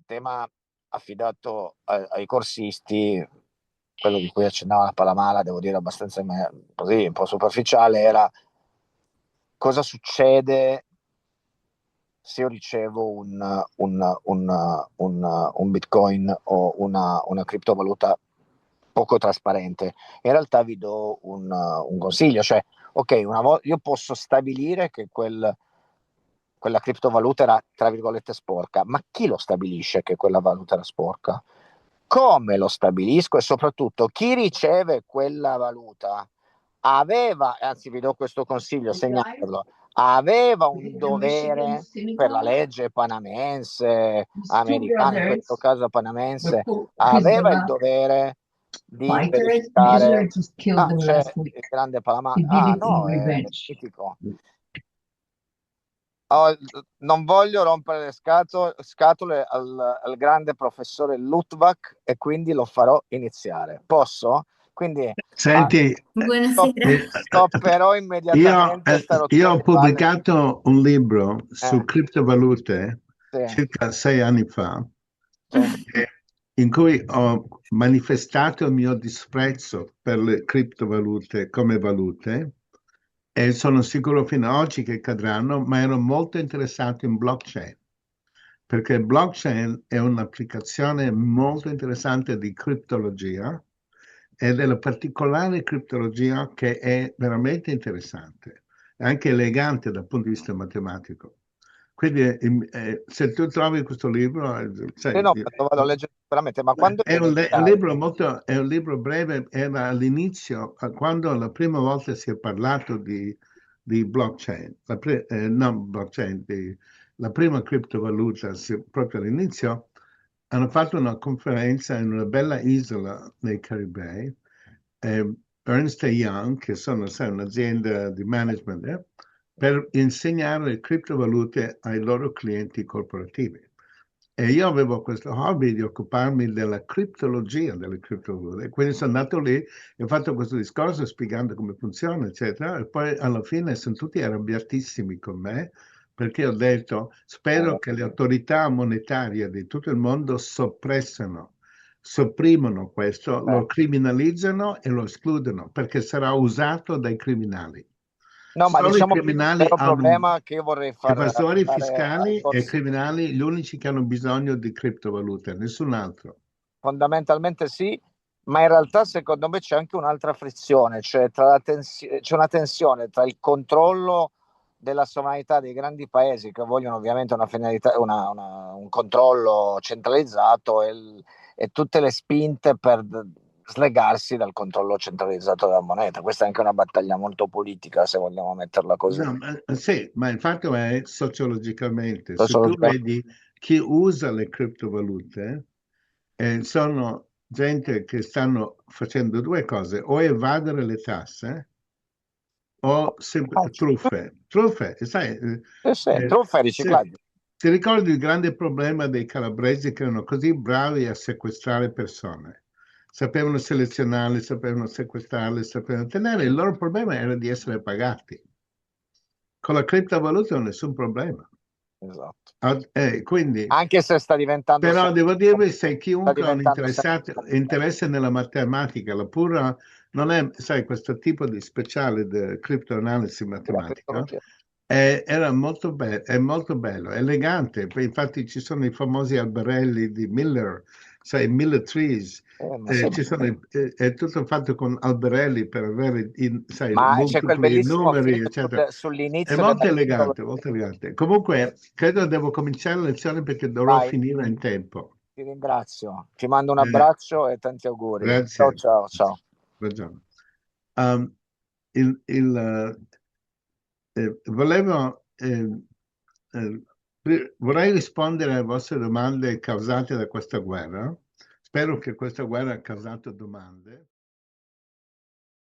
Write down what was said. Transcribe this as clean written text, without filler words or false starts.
tema affidato ai corsisti, quello di cui accennava la Palamala, devo dire abbastanza così, un po' superficiale, era cosa succede se io ricevo un Bitcoin o una criptovaluta poco trasparente. In realtà vi do un consiglio, cioè, ok, io posso stabilire che quella criptovaluta era, tra virgolette, sporca, ma chi lo stabilisce che quella valuta era sporca? Come lo stabilisco? E soprattutto chi riceve quella valuta aveva, anzi vi do questo consiglio, segnatelo, aveva un dovere per la legge panamense, americana, in questo caso panamense, aveva il dovere di verificare. Ah, c'è il grande Palamà. Ah, no, è mitico. Oh, non voglio rompere le scatole al grande professore Luttwak e quindi lo farò iniziare. Posso? Quindi Senti, Buonasera. stopperò immediatamente sta io rottura ho di palle. pubblicato un libro su Eh, criptovalute sì, circa 6 anni fa, sì. eh, in cui ho manifestato il mio disprezzo per le criptovalute come valute e sono sicuro fino ad oggi che cadranno, ma ero molto interessato in blockchain, perché blockchain è un'applicazione molto interessante di criptologia ed è la particolare criptologia che è veramente interessante, e anche elegante dal punto di vista matematico. Quindi se tu trovi questo libro, Sì, sai, no, lo vado a leggere sicuramente, ma quando è viene un editato? libro è un libro breve, era all'inizio, quando la prima volta si è parlato di blockchain, non blockchain, la prima criptovaluta, proprio all'inizio, hanno fatto una conferenza in una bella isola nei Caribei, eh, Ernst Young, che sono, sai, un'azienda di management, per insegnare le criptovalute ai loro clienti corporativi. E io avevo questo hobby di occuparmi della criptologia delle criptovalute. Quindi sono andato lì e ho fatto questo discorso spiegando come funziona, eccetera. E poi alla fine sono tutti arrabbiatissimi con me perché ho detto, spero che le autorità monetarie di tutto il mondo sopprimono questo, lo criminalizzano e lo escludono perché sarà usato dai criminali. No, ma Solo i diciamo che il criminali vero hanno, problema che io vorrei far evasori fare ai fiscali e corsi, criminali, gli unici che hanno bisogno di criptovalute, nessun altro. fondamentalmente sì, ma in realtà secondo me c'è anche un'altra frizione, cioè c'è una tensione tra il controllo della sovranità dei grandi paesi che vogliono ovviamente una finalità, un controllo centralizzato e tutte le spinte per slegarsi dal controllo centralizzato della moneta. Questa è anche una battaglia molto politica, se vogliamo metterla così. No, sì, ma il fatto è sociologicamente, se tu Sociologicamente. vedi chi usa le criptovalute, sono gente che stanno facendo due cose, o evadere le tasse o truffe. Truffe, sai, Sì, sì, truffa e riciclaggio. ti ricordi il grande problema dei calabresi che erano così bravi a sequestrare persone? Sapevano selezionarle, sapevano sequestrarle, sapevano tenere. Il loro problema era di essere pagati. Con la criptovaluta non nessun problema. Esatto. Quindi, Anche se sta diventando però sempre, devo dirvi, se sta chiunque ha un diventando sempre complicato. interesse nella matematica, la pura, non è, sai, questo tipo di speciale di criptoanalisi La matematica, criptologia. era molto bello, è molto bello, è elegante. Poi infatti ci sono i famosi alberelli di Miller, sai, Miller Trees, Ma sì, è tutto fatto con alberelli per avere, sai, ma c'è quel multipli bellissimo numeri, film eccetera. È sull'inizio della molto elegante, criptologia. molto elegante. Comunque, credo devo cominciare la lezione perché dovrò Vai, finire in tempo. ti ringrazio. Ti mando un Eh, abbraccio e tanti auguri. Ciao, grazie. ciao, ciao. Ragione. Um, il, il, volevo, vorrei rispondere alle vostre domande causate da questa guerra. Spero che questa guerra ha causato domande.